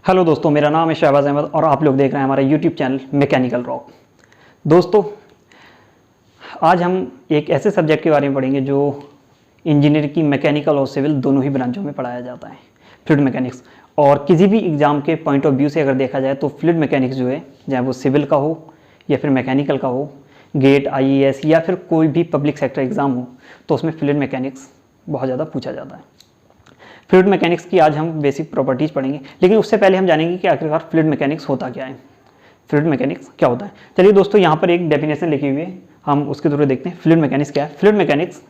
Hello दोस्तों, मेरा नाम है शहबाज अहमद और आप लोग देख रहे हैं हमारा यूट्यूब चैनल मैकेनिकल रॉक। दोस्तों, आज हम एक ऐसे सब्जेक्ट के बारे में पढ़ेंगे जो इंजीनियरिंग की मैकेनिकल और सिविल दोनों ही ब्रांचों में पढ़ाया जाता है, फ्लूइड मैकेनिक्स। और किसी भी एग्ज़ाम के पॉइंट ऑफ व्यू से अगर देखा जाए तो फ्लूइड मैकेनिक्स जो है, चाहे वो सिविल का हो या फिर मैकेनिकल का हो, गेट, IAS या फिर कोई भी पब्लिक सेक्टर एग्ज़ाम हो, तो उसमें फ्लूइड मैकेनिक्स बहुत ज़्यादा पूछा जाता है। फ्लूइड मैकेनिक्स की आज हम बेसिक प्रॉपर्टीज़ पढ़ेंगे, लेकिन उससे पहले हम जानेंगे कि आखिरकार फ्लूइड मैकेनिक्स होता क्या है, फ्लूइड मैकेनिक्स क्या होता है। चलिए दोस्तों, यहाँ पर एक डेफिनेशन लिखी हुई है, हम उसके थ्रू देखते हैं फ्लूइड मैकेनिक्स क्या है। फ्लूइड मैकेनिक्स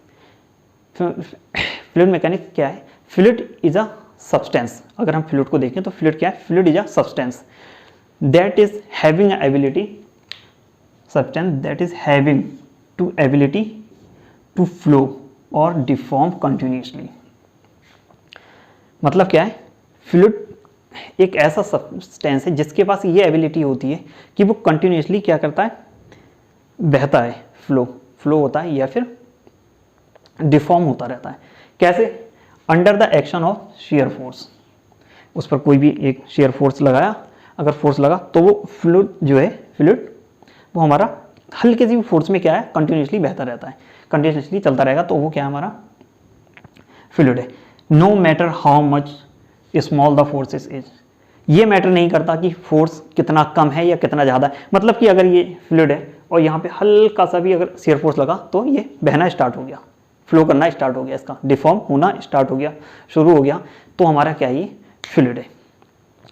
क्या है? Fluid is a substance. अगर हम फ्लूइड को देखें तो फ्लूइड क्या है? Fluid is a substance that is having ability, substance that is having to ability to flow और डिफॉर्म कंटिन्यूसली। मतलब क्या है? फ्लूइड एक ऐसा सब्सटेंस है जिसके पास ये एबिलिटी होती है कि वो कंटिन्यूसली क्या करता है? बहता है, फ्लो होता है या फिर डिफॉर्म होता रहता है। कैसे? Under the action of shear force. उस पर कोई भी एक शेयर फोर्स लगाया, अगर फोर्स लगा तो वो फ्लूइड जो है, फ्लूइड वो हमारा हल्के सी भी फोर्स में क्या है? कंटिन्यूसली बहता रहता है, कंटिन्यूसली चलता रहेगा, तो वो क्या है? हमारा फ्लूइड है। No matter how much small the force is. ये मैटर नहीं करता कि फोर्स कितना कम है या कितना ज़्यादा है। मतलब कि अगर ये फ्लूइड है और यहाँ पे हल्का सा भी अगर शेयर फोर्स लगा तो ये बहना स्टार्ट हो गया, फ्लो करना स्टार्ट हो गया, इसका डिफॉर्म होना स्टार्ट हो गया, शुरू हो गया, तो हमारा क्या है? ये फ्लूइड है।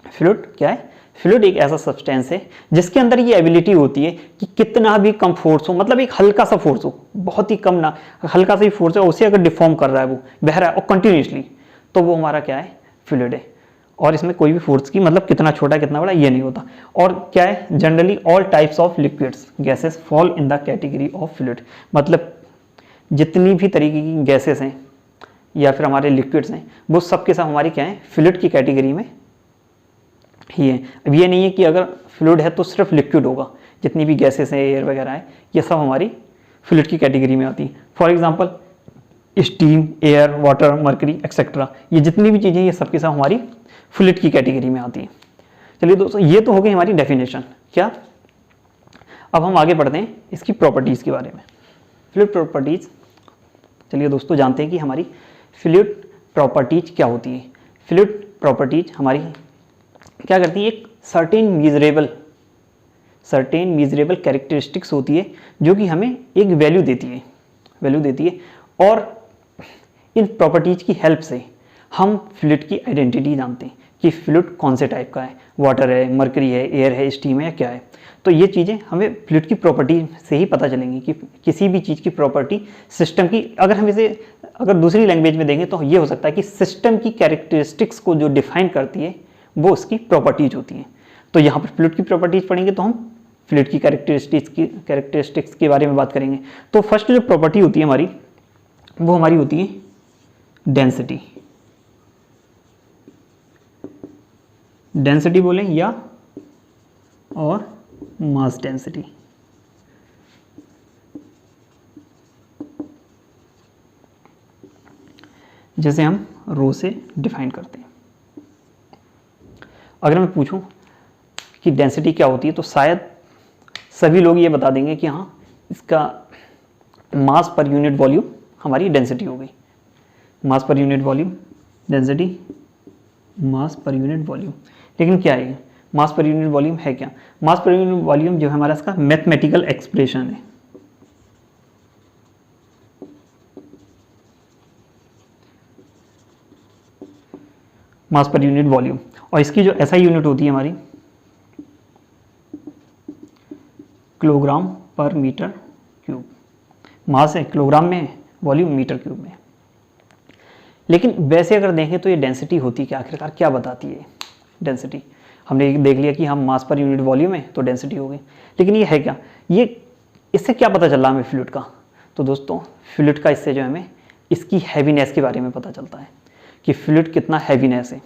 फ्लूइड क्या है? फ्लूइड एक ऐसा सब्सटेंस है जिसके अंदर ये एबिलिटी होती है कि कितना भी कम फोर्स हो, मतलब एक हल्का सा फोर्स हो, बहुत ही कम ना, हल्का सा ही फोर्स है, उसे अगर डिफॉर्म कर रहा है, वो बह रहा है और कंटिन्यूसली, तो वो हमारा क्या है? फ्लूइड है। और इसमें कोई भी फोर्स की मतलब कितना छोटा कितना बड़ा ये नहीं होता। और क्या है? Generally all types of liquids gases fall in the category of fluid. मतलब जितनी भी तरीके की गैसेस हैं या फिर हमारे लिक्विड्स हैं, वो सब के सब हमारी क्या है? फ्लूइड की कैटेगरी में ही है। अब ये नहीं है कि अगर फ्लूइड है तो सिर्फ लिक्विड होगा, जितनी भी गैसेस हैं, एयर वगैरह है, ये सब हमारी फ्लूइड की कैटेगरी में आती है। For example steam, air, water, mercury etcetera, ये जितनी भी चीज़ें, ये सब के सब हमारी फ्लूइड की कैटेगरी में आती है। चलिए दोस्तों, ये तो हो गई हमारी डेफिनेशन। क्या? अब हम आगे बढ़ते हैं इसकी प्रॉपर्टीज़ के बारे में। फ्लूइड प्रॉपर्टीज़, चलिए दोस्तों जानते हैं कि हमारी फ्लूइड प्रॉपर्टीज क्या होती है। फ्लूइड प्रॉपर्टीज हमारी क्या करती है? एक सर्टेन मीजरेबल कैरेक्टरिस्टिक्स होती है जो कि हमें एक वैल्यू देती है। और इन प्रॉपर्टीज की हेल्प से हम फ्लूइड की आइडेंटिटी जानते हैं कि फ्लूइड कौन से टाइप का है, वाटर है, मर्करी है, एयर है, स्टीम है या क्या है। तो ये चीज़ें हमें फ्लूइड की प्रॉपर्टी से ही पता चलेंगी कि किसी भी चीज़ की प्रॉपर्टी सिस्टम की, अगर हम इसे अगर दूसरी लैंग्वेज में देंगे तो ये हो सकता है कि सिस्टम की कैरेक्टरिस्टिक्स को जो डिफाइन करती है वो उसकी प्रॉपर्टीज होती हैं। तो यहाँ पर फ्लूइड की प्रॉपर्टीज पढ़ेंगे तो हम फ्लूइड की कैरेक्टरिस्टिक्स के बारे में बात करेंगे। तो फर्स्ट जो प्रॉपर्टी होती है हमारी, वो हमारी होती है डेंसिटी। डेंसिटी बोलें या और मास डेंसिटी। जैसे हम रो से डिफाइन करते हैं। अगर मैं पूछूं कि डेंसिटी क्या होती है तो शायद सभी लोग ये बता देंगे कि हाँ, इसका मास पर यूनिट वॉल्यूम हमारी डेंसिटी हो गई। मास पर यूनिट वॉल्यूम डेंसिटी, मास पर यूनिट वॉल्यूम। लेकिन क्या है मास पर यूनिट वॉल्यूम? है क्या मास पर यूनिट वॉल्यूम? जो है हमारा इसका मैथमेटिकल एक्सप्रेशन है। मास पर यूनिट वॉल्यूम, और इसकी जो ऐसा यूनिट होती है हमारी किलोग्राम पर मीटर क्यूब। मास है किलोग्राम में, वॉल्यूम मीटर क्यूब में। लेकिन वैसे अगर देखें तो ये डेंसिटी होती क्या? आखिरकार क्या बताती है डेंसिटी? हमने देख लिया कि हम मास पर यूनिट वॉल्यूम है तो डेंसिटी हो गई, लेकिन ये है क्या? ये इससे क्या पता चल रहा हमें फ्लूइड का? तो दोस्तों, फ्लूइड का इससे जो है हमें इसकी हैवीनेस के बारे में पता चलता है कि फ्लूइड कितना हैवीनेस है।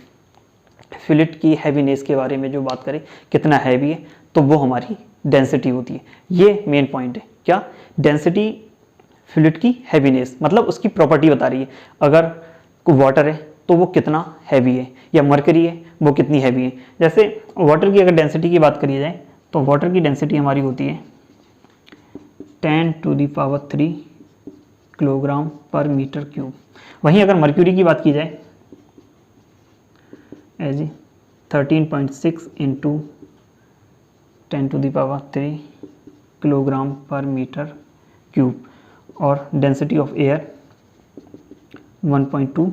फ्लूइड की हैवीनेस के बारे में जो बात करें, कितना हैवी है, तो वो हमारी डेंसिटी होती है। ये मेन पॉइंट है। क्या? डेंसिटी फ्लूइड की हैवीनेस, मतलब उसकी प्रॉपर्टी बता रही है। अगर कोई वाटर है तो वो कितना हैवी है, या मरकरी है वो कितनी हैवी है। जैसे वाटर की अगर डेंसिटी की बात करी जाए तो वाटर की डेंसिटी हमारी होती है 10⁻³ किलोग्राम पर मीटर क्यूब। वहीं अगर मर्क्यूरी की बात की जाए एज 13.6 × 10⁻³ किलोग्राम पर मीटर क्यूब, और डेंसिटी ऑफ एयर 1.2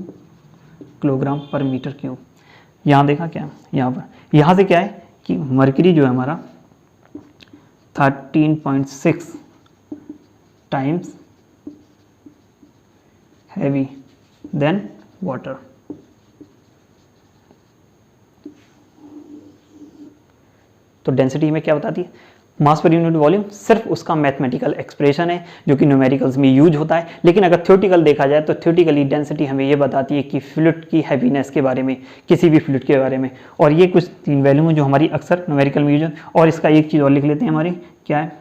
किलोग्राम पर मीटर क्यूब। यहाँ देखा क्या, यहाँ से क्या है कि मर्क्यूरी जो है हमारा 13.6 टाइम्स हैवी देन वाटर। तो डेंसिटी में क्या बताती है, मास पर यूनिट वॉल्यूम सिर्फ उसका मैथमेटिकल एक्सप्रेशन है जो कि न्यूमेरिकल्स में यूज होता है। लेकिन अगर थ्योरेटिकल देखा जाए तो थ्योरेटिकली डेंसिटी हमें ये बताती है कि फ्लूइड की हैवीनेस के बारे में, किसी भी फ्लूइड के बारे में। और ये कुछ 3 वैल्यू हैं जो हमारी अक्सर न्यूमेरिकल में यूज है। और इसका एक चीज़ और लिख लेते हैं हमारी, क्या है,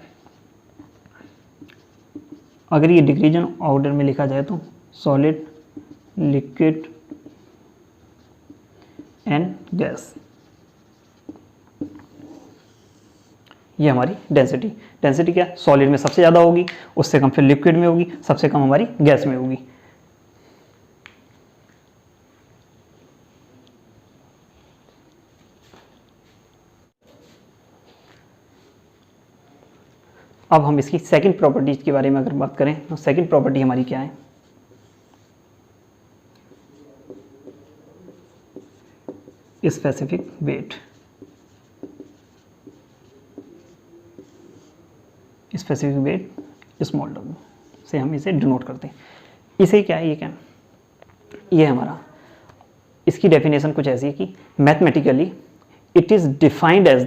अगर ये डिक्रीजन ऑर्डर में लिखा जाए तो सॉलिड, लिक्विड एंड गैस, ये हमारी डेंसिटी। डेंसिटी क्या, सॉलिड में सबसे ज़्यादा होगी, उससे कम फिर लिक्विड में होगी, सबसे कम हमारी गैस में होगी। अब हम इसकी सेकंड प्रॉपर्टीज के बारे में अगर बात करें तो सेकंड प्रॉपर्टी हमारी क्या है, specific weight. Specific weight small w से हम इसे डिनोट करते हैं। इसे क्या है, ये क्या है, ये हमारा, इसकी डेफिनेशन कुछ ऐसी है कि mathematically it is defined as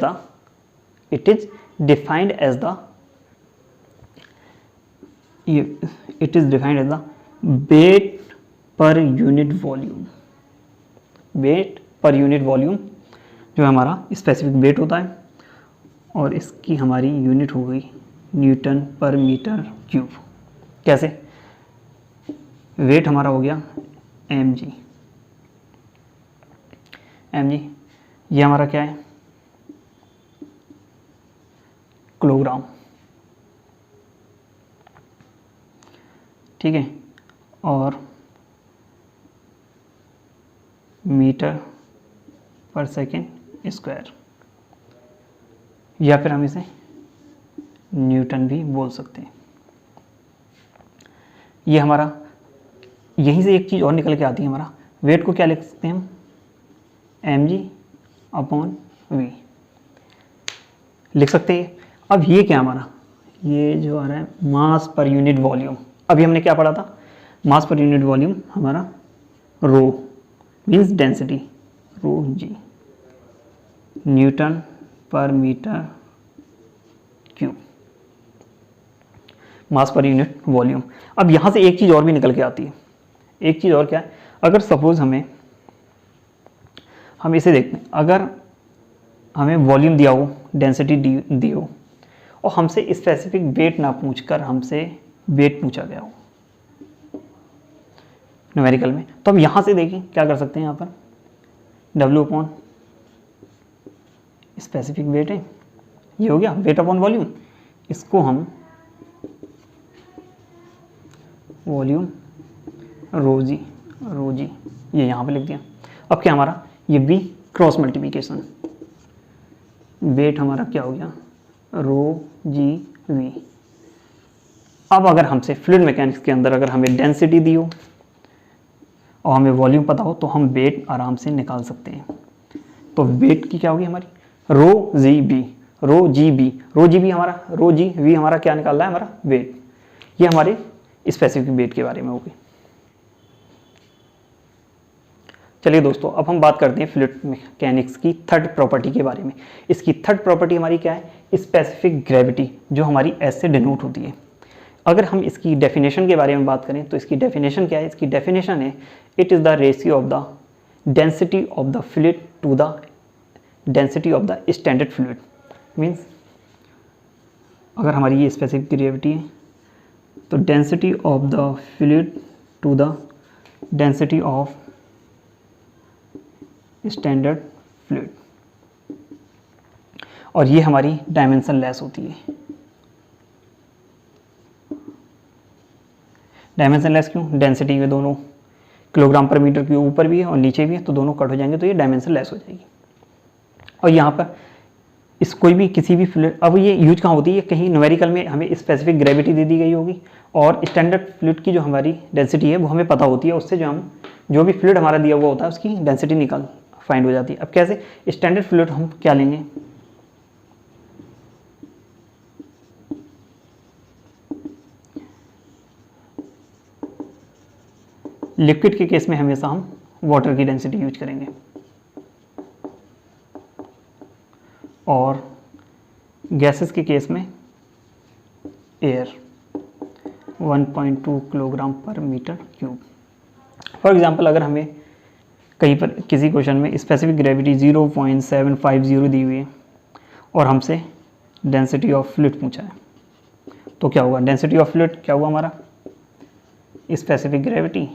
the weight per unit volume. Weight per unit volume जो हमारा स्पेसिफिक वेट होता है, और इसकी हमारी यूनिट हो गई न्यूटन पर मीटर क्यूब। कैसे, वेट हमारा हो गया mg, ये हमारा क्या है, किलोग्राम, ठीक है, और मीटर पर सेकेंड स्क्वायर, या फिर हम इसे न्यूटन भी बोल सकते हैं। ये हमारा, यहीं से एक चीज़ और निकल के आती है, हमारा वेट को क्या लिख सकते हैं हम, mg/v लिख सकते हैं। अब ये क्या हमारा, ये जो आ रहा है मास पर यूनिट वॉल्यूम। अभी हमने क्या पढ़ा था, मास पर यूनिट वॉल्यूम हमारा रो मीन्स डेंसिटी, रो जी, न्यूटन पर मीटर क्यूब, मास पर यूनिट वॉल्यूम। अब यहाँ से एक चीज़ और भी निकल के आती है। एक चीज़ और क्या है, अगर सपोज हम इसे देखते हैं, अगर हमें वॉल्यूम दिया हो, डेंसिटी दी हो, और हमसे स्पेसिफिक वेट ना पूछकर हमसे वेट पूछा गया हो न्यूमेरिकल में, तो हम यहाँ से देखें क्या कर सकते हैं, यहाँ पर W/ स्पेसिफिक वेट है, ये हो गया वेट अपॉन वॉल्यूम। इसको हम वॉल्यूम रो जी ये यहाँ पे लिख दिया। अब क्या हमारा, ये भी क्रॉस मल्टीप्लिकेशन, वेट हमारा क्या हो गया, रो जी वी। अब अगर हमसे फ्लूइड मैकेनिक्स के अंदर अगर हमें डेंसिटी दी हो और हमें वॉल्यूम पता हो तो हम वेट आराम से निकाल सकते हैं। तो वेट की क्या होगी हमारी, रो जी बी हमारा, रो जी वी हमारा क्या निकाल रहा है, हमारा वेट। ये हमारे स्पेसिफिक वेट के बारे में होगी। चलिए दोस्तों, अब हम बात करते हैं फ्लूइड मैकेनिक्स की थर्ड प्रॉपर्टी के बारे में। इसकी थर्ड प्रॉपर्टी हमारी क्या है, स्पेसिफिक ग्रेविटी, जो हमारी एस से डिनोट होती है। अगर हम इसकी डेफिनेशन के बारे में बात करें तो इसकी डेफिनेशन क्या है, इसकी डेफिनेशन है it is the ratio of the density of the fluid to the density of the standard fluid. Means अगर हमारी ये स्पेसिफिक ग्रेविटी है तो density of the fluid to the density of standard fluid. और ये हमारी dimension less होती है। डायमेंशन लेस क्यों? डेंसिटी में दोनों किलोग्राम पर मीटर के ऊपर भी है और नीचे भी है, तो दोनों कट हो जाएंगे, तो ये डायमेंशन लेस हो जाएगी। और यहाँ पर इस कोई भी किसी भी फ्लूइड, अब ये यूज कहाँ होती है? कहीं न्यूमेरिकल में हमें स्पेसिफिक ग्रेविटी दे दी गई होगी और स्टैंडर्ड फ्लूइड की जो हमारी डेंसिटी है वो हमें पता होती है, उससे जो हम जो भी फ्लूइड हमारा दिया हुआ होता है उसकी डेंसिटी फाइंड हो जाती है। अब कैसे? स्टैंडर्ड फ्लूइड हम क्या लेंगे? लिक्विड के केस में हमेशा हम वाटर की डेंसिटी यूज करेंगे और गैसेस के केस में एयर 1.2 किलोग्राम पर मीटर क्यूब। फॉर एग्जांपल अगर हमें कहीं पर किसी क्वेश्चन में स्पेसिफिक ग्रेविटी 0.750 दी हुई है और हमसे डेंसिटी ऑफ फ्लूइड पूछा है, तो क्या होगा? डेंसिटी ऑफ फ्लूइड क्या हुआ हमारा? स्पेसिफिक ग्रेविटी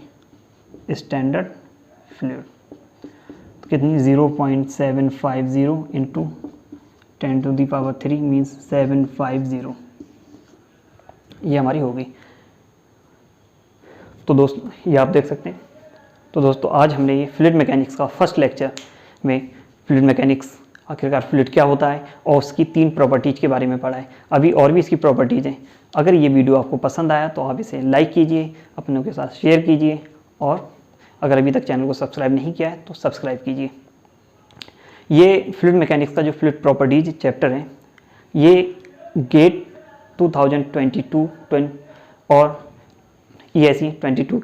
स्टैंडर्ड फ्लूइड, तो कितनी? 0.750 इंटू 10⁻³ मीन्स 750, ये हमारी होगी। तो दोस्तों ये आप देख सकते हैं। तो दोस्तों आज हमने ये फ्लूइड मैकेनिक्स का फर्स्ट लेक्चर में फ्लूइड मैकेनिक्स आखिरकार फ्लूइड क्या होता है और उसकी 3 प्रॉपर्टीज़ के बारे में पढ़ा है। अभी और भी इसकी प्रॉपर्टीज़ हैं। अगर ये वीडियो आपको पसंद आया तो आप इसे लाइक कीजिए, अपनों के साथ शेयर कीजिए और अगर अभी तक चैनल को सब्सक्राइब नहीं किया है तो सब्सक्राइब कीजिए। ये फ्लूइड मैकेनिक्स का जो फ्लूइड प्रॉपर्टीज चैप्टर है ये गेट 2022 और ESE 22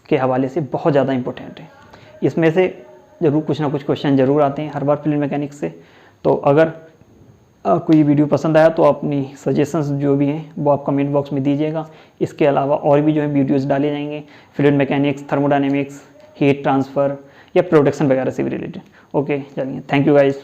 के हवाले से बहुत ज़्यादा इम्पोर्टेंट है। इसमें से ज़रूर कुछ ना कुछ क्वेश्चन ज़रूर आते हैं हर बार फ्लूइड मैकेनिक्स से। तो अगर आपको ये वीडियो पसंद आया तो अपनी सजेशंस जो भी हैं वो आप कमेंट बॉक्स में दीजिएगा। इसके अलावा और भी जो है वीडियोस डाले जाएंगे fluid mechanics, thermodynamics, heat transfer या प्रोडक्शन वगैरह से भी रिलेटेड। ओके चलिए, थैंक यू गाइज।